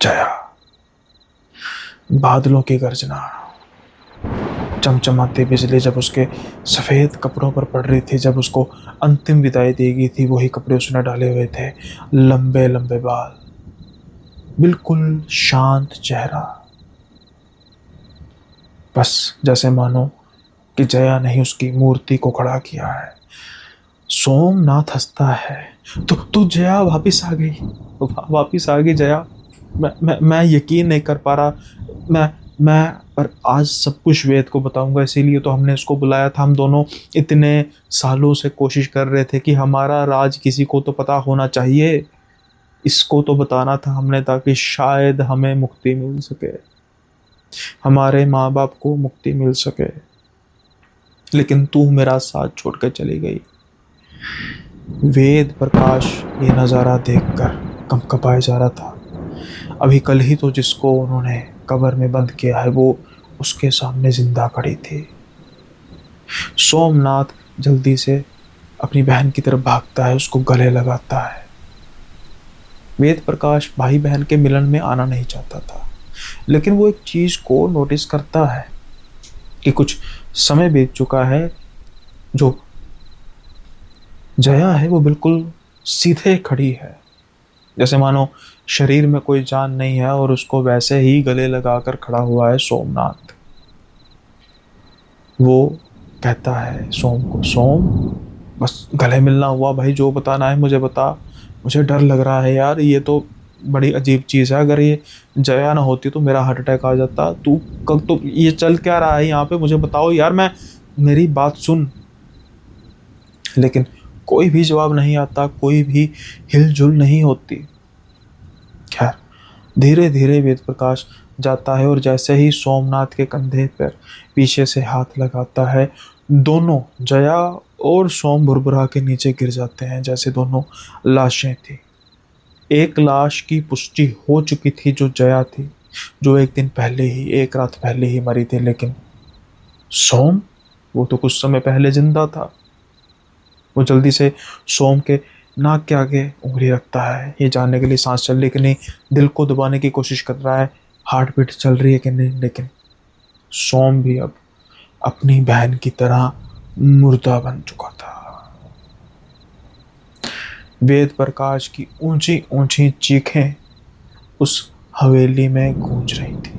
Speaker 1: जया। बादलों की गर्जना, चमचमाती बिजली जब उसके सफ़ेद कपड़ों पर पड़ रही थी, जब उसको अंतिम विदाई दी गई थी, वही कपड़े उसने डाले हुए थे, लंबे लंबे बाल, बिल्कुल शांत चेहरा। बस जैसे मानो कि जया ने ही उसकी मूर्ति को खड़ा किया है। सोमनाथ हंसता है, तो जया वापिस आ गई, वापिस आ गई जया। मैं यकीन नहीं कर पा रहा। मैं पर आज सब कुछ वेद को बताऊंगा, इसीलिए तो हमने इसको बुलाया था। हम दोनों इतने सालों से कोशिश कर रहे थे कि हमारा राज किसी को तो पता होना चाहिए, इसको तो बताना था हमने, ताकि शायद हमें मुक्ति मिल सके, हमारे माँ बाप को मुक्ति मिल सके। लेकिन तू मेरा साथ छोड़कर चली गई। वेद प्रकाश ये नज़ारा देखकर कंपकपाए जा रहा था। अभी कल ही तो जिसको उन्होंने कब्र में बंद किया है, वो उसके सामने जिंदा खड़ी थी। सोमनाथ जल्दी से अपनी बहन की तरफ भागता है, उसको गले लगाता है। वेद प्रकाश भाई बहन के मिलन में आना नहीं चाहता था, लेकिन वो एक चीज को नोटिस करता है कि कुछ समय बीत चुका है। जो जया है वो बिल्कुल सीधे खड़ी है, जैसे मानो शरीर में कोई जान नहीं है, और उसको वैसे ही गले लगाकर खड़ा हुआ है सोमनाथ। वो कहता है सोम को, सोम बस गले मिलना हुआ भाई, जो बताना है मुझे बता, मुझे डर लग रहा है यार, ये तो बड़ी अजीब चीज़ है। अगर ये जया ना होती तो मेरा हार्ट अटैक आ जाता। तू कब, तो ये चल क्या रहा है यहाँ पे, मुझे बताओ यार, मैं मेरी बात सुन। लेकिन कोई भी जवाब नहीं आता, कोई भी हिलजुल नहीं होती। खैर, धीरे धीरे वेद प्रकाश जाता है और जैसे ही सोमनाथ के कंधे पर पीछे से हाथ लगाता है, दोनों जया और सोम भुरभुरा के नीचे गिर जाते हैं, जैसे दोनों लाशें थी। एक लाश की पुष्टि हो चुकी थी, जो जया थी, जो एक दिन पहले ही, एक रात पहले ही मरी थी। लेकिन सोम, वो तो कुछ समय पहले जिंदा था। वो जल्दी से सोम के नाक के आगे उंगली रखता है, ये जानने के लिए सांस चल रही कि नहीं, दिल को दबाने की कोशिश कर रहा है, हार्ट बीट चल रही है कि नहीं। लेकिन सोम भी अब अपनी बहन की तरह मुर्दा बन चुका था। वेद प्रकाश की ऊंची ऊंची चीखें उस हवेली में गूंज रही थी,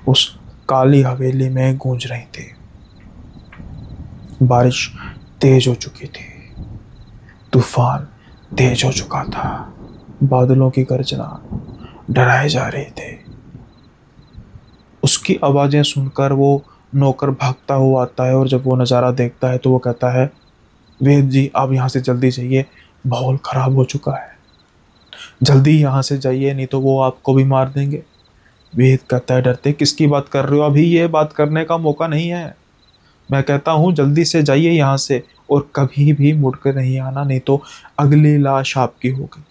Speaker 1: उस काली हवेली में गूंज रही थी। बारिश तेज हो चुकी थी, तूफान तेज हो चुका था। बादलों की गर्जना डराए जा रहे थे। उसकी आवाज़ें सुनकर वो नौकर भागता हुआ आता है और जब वो नज़ारा देखता है तो वो कहता है, वेद जी आप यहाँ से जल्दी जाइए, माहौल ख़राब हो चुका है, जल्दी यहाँ से जाइए नहीं तो वो आपको भी मार देंगे। वेद कहता है, डरते किसकी बात कर रहे हो, अभी ये बात करने का मौका नहीं है। मैं कहता हूँ जल्दी से जाइए यहाँ से और कभी भी मुड़ कर नहीं आना, नहीं तो अगली लाश आपकी होगी।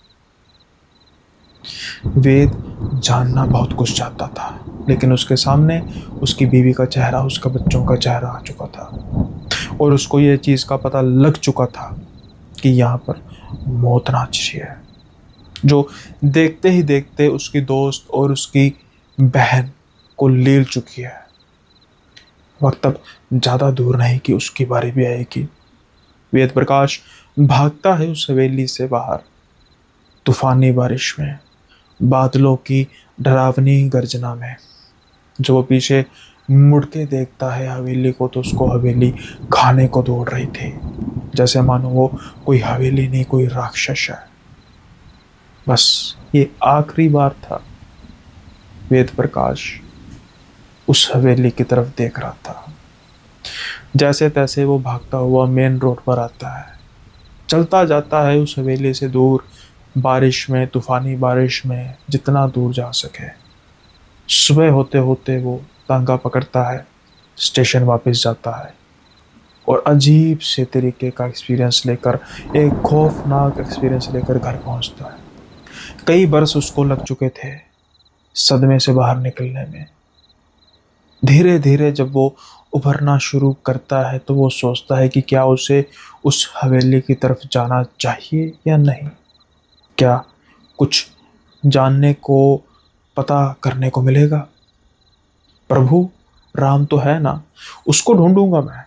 Speaker 1: वेद जानना बहुत कुछ चाहता था, लेकिन उसके सामने उसकी बीवी का चेहरा, उसका बच्चों का चेहरा आ चुका था और उसको ये चीज़ का पता लग चुका था कि यहाँ पर मौत नाच रही है, जो देखते ही देखते उसकी दोस्त और उसकी बहन को लील चुकी है। वक्त अब ज़्यादा दूर नहीं कि उसकी बारी भी आएगी। वेद प्रकाश भागता है उस हवेली से बाहर। तूफानी बारिश में, बादलों की डरावनी गर्जना में जब वो पीछे मुड़ के देखता है हवेली को, तो उसको हवेली खाने को दौड़ रही थी, जैसे मानो वो कोई हवेली नहीं, कोई राक्षस है। बस ये आखिरी बार था वेद प्रकाश उस हवेली की तरफ देख रहा था। जैसे तैसे वो भागता हुआ मेन रोड पर आता है, चलता जाता है उस हवेली से दूर, बारिश में, तूफानी बारिश में जितना दूर जा सके। सुबह होते होते वो तांगा पकड़ता है, स्टेशन वापस जाता है और अजीब से तरीके का एक्सपीरियंस लेकर, एक खौफनाक एक्सपीरियंस लेकर घर पहुंचता है। कई बरस उसको लग चुके थे सदमे से बाहर निकलने में। धीरे धीरे जब वो उभरना शुरू करता है तो वो सोचता है कि क्या उसे उस हवेली की तरफ जाना चाहिए या नहीं। क्या कुछ जानने को, पता करने को मिलेगा? प्रभु राम तो है ना, उसको ढूंढूंगा मैं।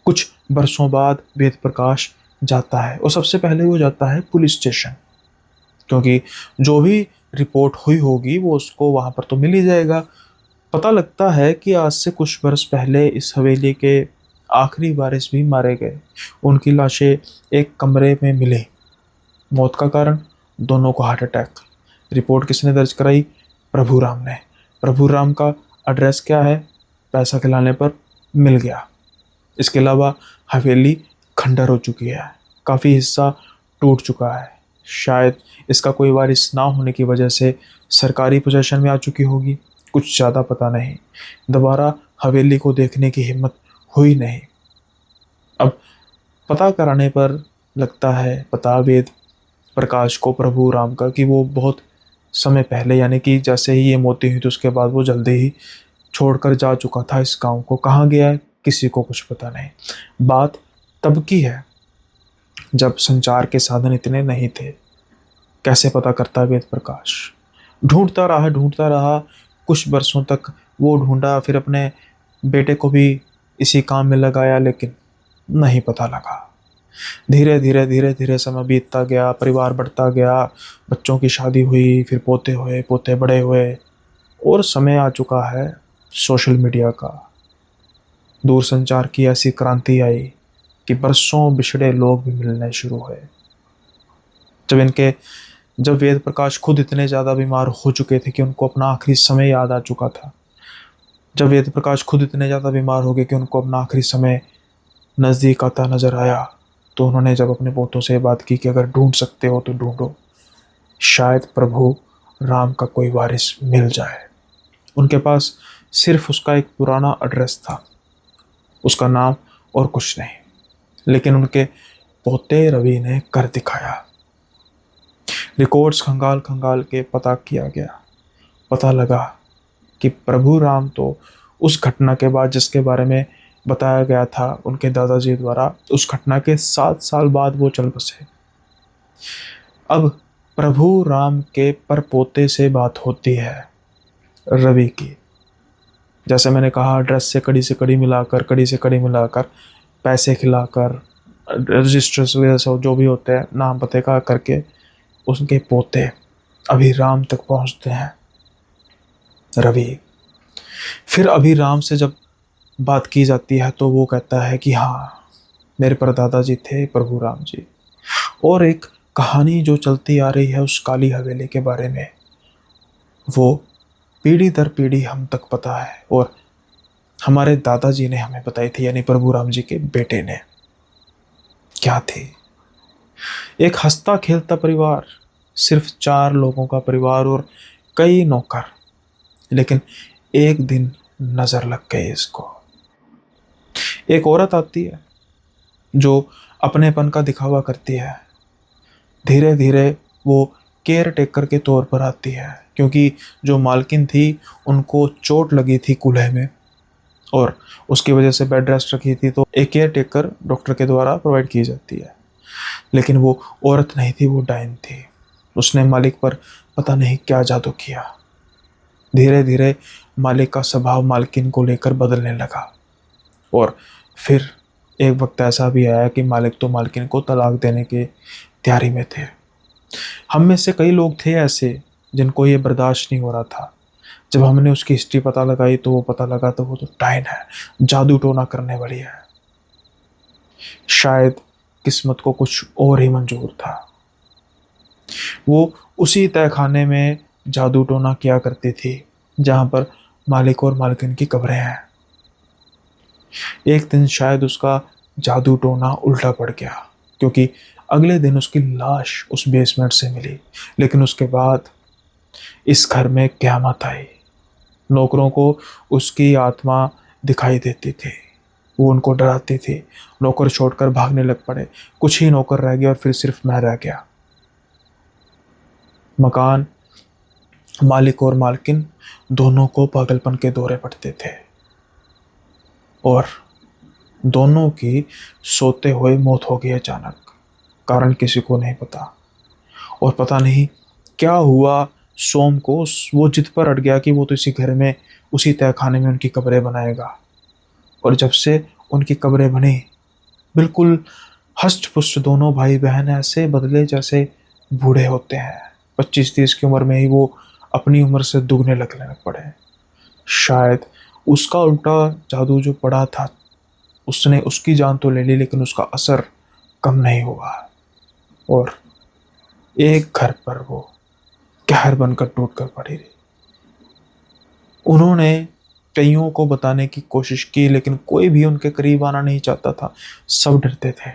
Speaker 1: कुछ बरसों बाद वेद प्रकाश जाता है और सबसे पहले वो जाता है पुलिस स्टेशन, क्योंकि जो भी रिपोर्ट हुई होगी वो उसको वहाँ पर तो मिल ही जाएगा। पता लगता है कि आज से कुछ बरस पहले इस हवेली के आखिरी वारिस भी मारे गए। उनकी लाशें एक कमरे में मिली। मौत का कारण, दोनों को हार्ट अटैक। रिपोर्ट किसने दर्ज कराई? प्रभु राम ने। प्रभु राम का एड्रेस क्या है? पैसा खिलाने पर मिल गया। इसके अलावा हवेली खंडर हो चुकी है, काफ़ी हिस्सा टूट चुका है। शायद इसका कोई वारिस ना होने की वजह से सरकारी पोजीशन में आ चुकी होगी, कुछ ज़्यादा पता नहीं। दोबारा हवेली को देखने की हिम्मत हुई नहीं। अब पता कराने पर लगता है पता वेद प्रकाश को प्रभु राम का कि वो बहुत समय पहले, यानी कि जैसे ही ये मौत हुई तो उसके बाद वो जल्दी ही छोड़कर जा चुका था इस गांव को। कहाँ गया है किसी को कुछ पता नहीं। बात तब की है जब संचार के साधन इतने नहीं थे। कैसे पता करता वेद प्रकाश? ढूंढता रहा कुछ बरसों तक। वो ढूंढा, फिर अपने बेटे को भी इसी काम में लगाया, लेकिन नहीं पता लगा। धीरे धीरे समय बीतता गया, परिवार बढ़ता गया, बच्चों की शादी हुई, फिर पोते हुए, पोते बड़े हुए और समय आ चुका है सोशल मीडिया का। दूरसंचार की ऐसी क्रांति आई कि बरसों बिछड़े लोग भी मिलने शुरू हुए। जब वेद प्रकाश खुद इतने ज़्यादा बीमार हो चुके थे कि उनको अपना आखिरी समय याद आ चुका था, जब वेद प्रकाश खुद इतने ज़्यादा बीमार हो गए कि उनको अपना आखिरी समय नज़दीक आता नज़र आया, तो उन्होंने जब अपने पोतों से बात की कि अगर ढूंढ सकते हो तो ढूंढो, शायद प्रभु राम का कोई वारिस मिल जाए। उनके पास सिर्फ उसका एक पुराना एड्रेस था, उसका नाम और कुछ नहीं, लेकिन उनके पोते रवि ने कर दिखाया। रिकॉर्ड्स खंगाल खंगाल के पता किया गया। पता लगा कि प्रभु राम तो उस घटना के बाद, जिसके बारे में बताया गया था उनके दादाजी द्वारा, उस घटना के 7 साल बाद वो चल बसे। अब प्रभु राम के परपोते से बात होती है रवि की। जैसे मैंने कहा, ड्रेस से कड़ी मिलाकर, पैसे खिलाकर, रजिस्टर्स वगैरह सब जो भी होते हैं, नाम पते का करके उनके पोते अभिराम तक पहुंचते हैं रवि। फिर अभिराम से जब बात की जाती है तो वो कहता है कि हाँ, मेरे परदादा जी थे प्रभु राम जी, और एक कहानी जो चलती आ रही है उस काली हवेली के बारे में, वो पीढ़ी दर पीढ़ी हम तक पता है और हमारे दादाजी ने हमें बताई थी, यानी प्रभु राम जी के बेटे ने। क्या थी? एक हंसता खेलता परिवार, सिर्फ 4 लोगों का परिवार और कई नौकर। लेकिन एक दिन नजर लग गई इसको। एक औरत आती है जो अपनेपन का दिखावा करती है। धीरे धीरे वो केयर टेकर के तौर पर आती है, क्योंकि जो मालकिन थी उनको चोट लगी थी कूल्हे में और उसकी वजह से बेड रेस्ट रखी थी, तो एक केयर टेकर डॉक्टर के द्वारा प्रोवाइड की जाती है। लेकिन वो औरत नहीं थी, वो डायन थी। उसने मालिक पर पता नहीं क्या जादू किया। धीरे धीरे मालिक का स्वभाव मालकिन को लेकर बदलने लगा और फिर एक वक्त ऐसा भी आया कि मालिक तो मालकिन को तलाक देने की तैयारी में थे। हम में से कई लोग थे ऐसे जिनको ये बर्दाश्त नहीं हो रहा था। जब हमने उसकी हिस्ट्री पता लगाई तो वो पता लगा तो वो तो डायन है, जादू टोना करने वाली है। शायद किस्मत को कुछ और ही मंजूर था। वो उसी तहखाने में जादू टोना किया करती थी जहां पर मालिक और मालकिन की कब्रें हैं। एक दिन शायद उसका जादू टोना उल्टा पड़ गया, क्योंकि अगले दिन उसकी लाश उस बेसमेंट से मिली। लेकिन उसके बाद इस घर में क़यामत आई। नौकरों को उसकी आत्मा दिखाई देती थी, वो उनको डराती थी। नौकर छोड़कर भागने लग पड़े। कुछ ही नौकर रह गए और फिर सिर्फ मैं रह गया। मकान मालिक और मालकिन दोनों को पागलपन के दौरे पड़ते थे और दोनों की सोते हुए मौत हो गई अचानक। कारण किसी को नहीं पता और पता नहीं क्या हुआ। सोम को वो जिद पर अड़ गया कि वो तो इसी घर में, उसी तहखाने में उनकी कब्रें बनाएगा। और जब से उनकी कब्रें बनी, बिल्कुल हष्ट पुष्ट दोनों भाई बहन ऐसे बदले जैसे बूढ़े होते हैं। 25-30 की उम्र में ही वो अपनी उम्र से दुगने लगने लग पड़े। शायद उसका उल्टा जादू जो पड़ा था उसने उसकी जान तो ले ली, लेकिन उसका असर कम नहीं हुआ और एक घर पर वो कहर बनकर टूट कर पड़ी रही। उन्होंने कईयों को बताने की कोशिश की, लेकिन कोई भी उनके करीब आना नहीं चाहता था। सब डरते थे।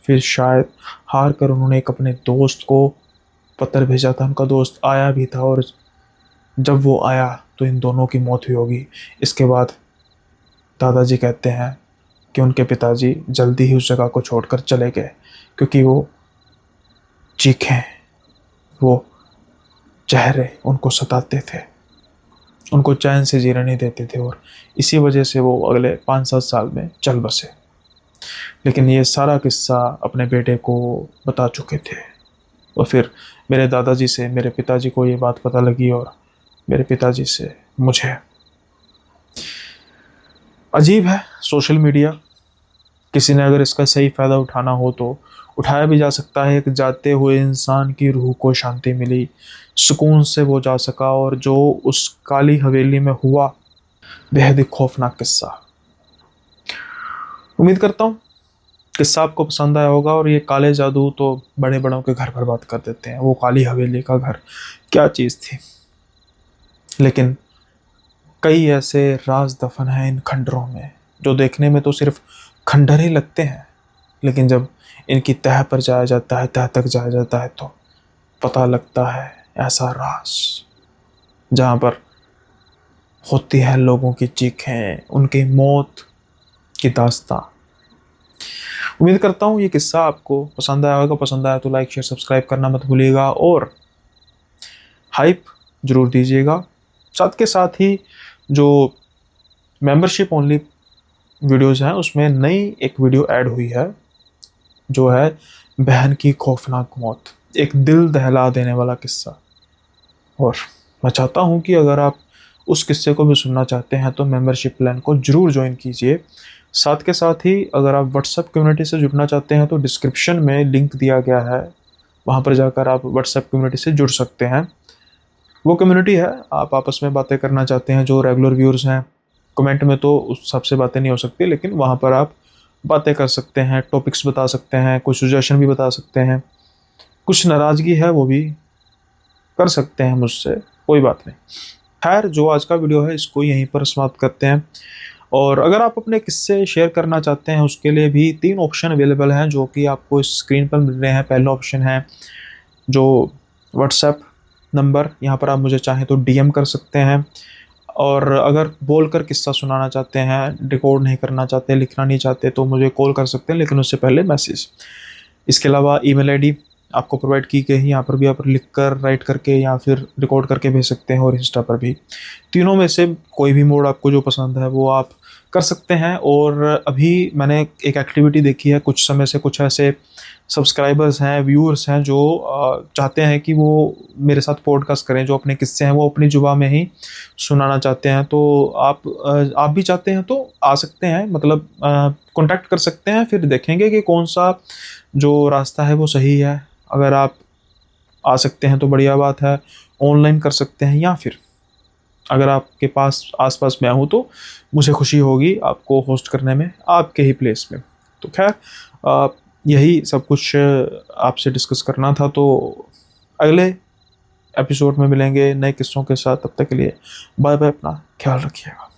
Speaker 1: फिर शायद हार कर उन्होंने एक अपने दोस्त को पत्र भेजा था। उनका दोस्त आया भी था और जब वो आया तो इन दोनों की मौत हुई होगी। इसके बाद दादाजी कहते हैं कि उनके पिताजी जल्दी ही उस जगह को छोड़कर चले गए, क्योंकि वो चीखें, वो चेहरे उनको सताते थे, उनको चैन से जीने नहीं देते थे और इसी वजह से वो अगले 5-7 साल में चल बसे। लेकिन ये सारा किस्सा अपने बेटे को बता चुके थे और फिर मेरे दादाजी से मेरे पिताजी को ये बात पता लगी और मेरे पिताजी से मुझे। अजीब है सोशल मीडिया। किसी ने अगर इसका सही फ़ायदा उठाना हो तो उठाया भी जा सकता है। एक जाते हुए इंसान की रूह को शांति मिली, सुकून से वो जा सका। और जो उस काली हवेली में हुआ, बेहद ही खौफनाक किस्सा। उम्मीद करता हूँ किस्सा आपको पसंद आया होगा। और ये काले जादू तो बड़े बड़ों के घर बर्बाद कर देते हैं। वो काली हवेली का घर क्या चीज़ थी। लेकिन कई ऐसे राज दफन हैं इन खंडरों में जो देखने में तो सिर्फ खंडर ही लगते हैं, लेकिन जब इनकी तह पर जाया जाता है, तह तक जाया जाता है, तो पता लगता है ऐसा राज जहाँ पर होती है लोगों की चीखें, उनकी मौत की दास्तां। उम्मीद करता हूँ ये किस्सा आपको पसंद आया होगा। पसंद आया तो लाइक शेयर सब्सक्राइब करना मत भूलिएगा और हाइप जरूर दीजिएगा। साथ के साथ ही जो मेंबरशिप ओनली वीडियोज़ हैं उसमें नई एक वीडियो ऐड हुई है जो है बहन की खौफनाक मौत, एक दिल दहला देने वाला किस्सा। और मैं चाहता हूँ कि अगर आप उस किस्से को भी सुनना चाहते हैं तो मेंबरशिप प्लान को ज़रूर ज्वाइन कीजिए। साथ के साथ ही अगर आप व्हाट्सएप कम्युनिटी से जुड़ना चाहते हैं तो डिस्क्रिप्शन में लिंक दिया गया है, वहाँ पर जाकर आप व्हाट्सएप कम्युनिटी से जुड़ सकते हैं। वो कम्युनिटी है, आप आपस में बातें करना चाहते हैं जो रेगुलर व्यूअर्स हैं। कमेंट में तो उस सबसे बातें नहीं हो सकती, लेकिन वहाँ पर आप बातें कर सकते हैं, टॉपिक्स बता सकते हैं, कुछ सजेशन भी बता सकते हैं, कुछ नाराज़गी है वो भी कर सकते हैं मुझसे, कोई बात नहीं। खैर, जो आज का वीडियो है इसको यहीं पर समाप्त करते हैं। और अगर आप अपने किस्से शेयर करना चाहते हैं उसके लिए भी 3 ऑप्शन अवेलेबल हैं जो कि आपको स्क्रीन पर मिल रहे हैं। पहला ऑप्शन है जो व्हाट्सएप नंबर, यहाँ पर आप मुझे चाहें तो डीएम कर सकते हैं। और अगर बोलकर किस्सा सुनाना चाहते हैं, रिकॉर्ड नहीं करना चाहते, लिखना नहीं चाहते, तो मुझे कॉल कर सकते हैं, लेकिन उससे पहले मैसेज। इसके अलावा ईमेल आईडी आपको प्रोवाइड की गई है, यहाँ पर भी आप लिख कर, राइट करके या फिर रिकॉर्ड करके भेज सकते हैं, और इंस्टा पर भी। तीनों में से कोई भी मोड आपको जो पसंद है वो आप कर सकते हैं। और अभी मैंने एक एक्टिविटी देखी है कुछ समय से, कुछ ऐसे सब्सक्राइबर्स हैं, व्यूअर्स हैं जो चाहते हैं कि वो मेरे साथ पॉडकास्ट करें, जो अपने किस्से हैं वो अपनी जुबान में ही सुनाना चाहते हैं। तो आप भी चाहते हैं तो आ सकते हैं, मतलब कांटेक्ट कर सकते हैं, फिर देखेंगे कि कौन सा जो रास्ता है वो सही है। अगर आप आ सकते हैं तो बढ़िया बात है, ऑनलाइन कर सकते हैं, या फिर अगर आपके पास आसपास मैं हूँ तो मुझे खुशी होगी आपको होस्ट करने में, आपके ही प्लेस में। तो खैर, यही सब कुछ आपसे डिस्कस करना था। तो अगले एपिसोड में मिलेंगे नए किस्सों के साथ। तब तक के लिए बाय बाय, अपना ख्याल रखिएगा।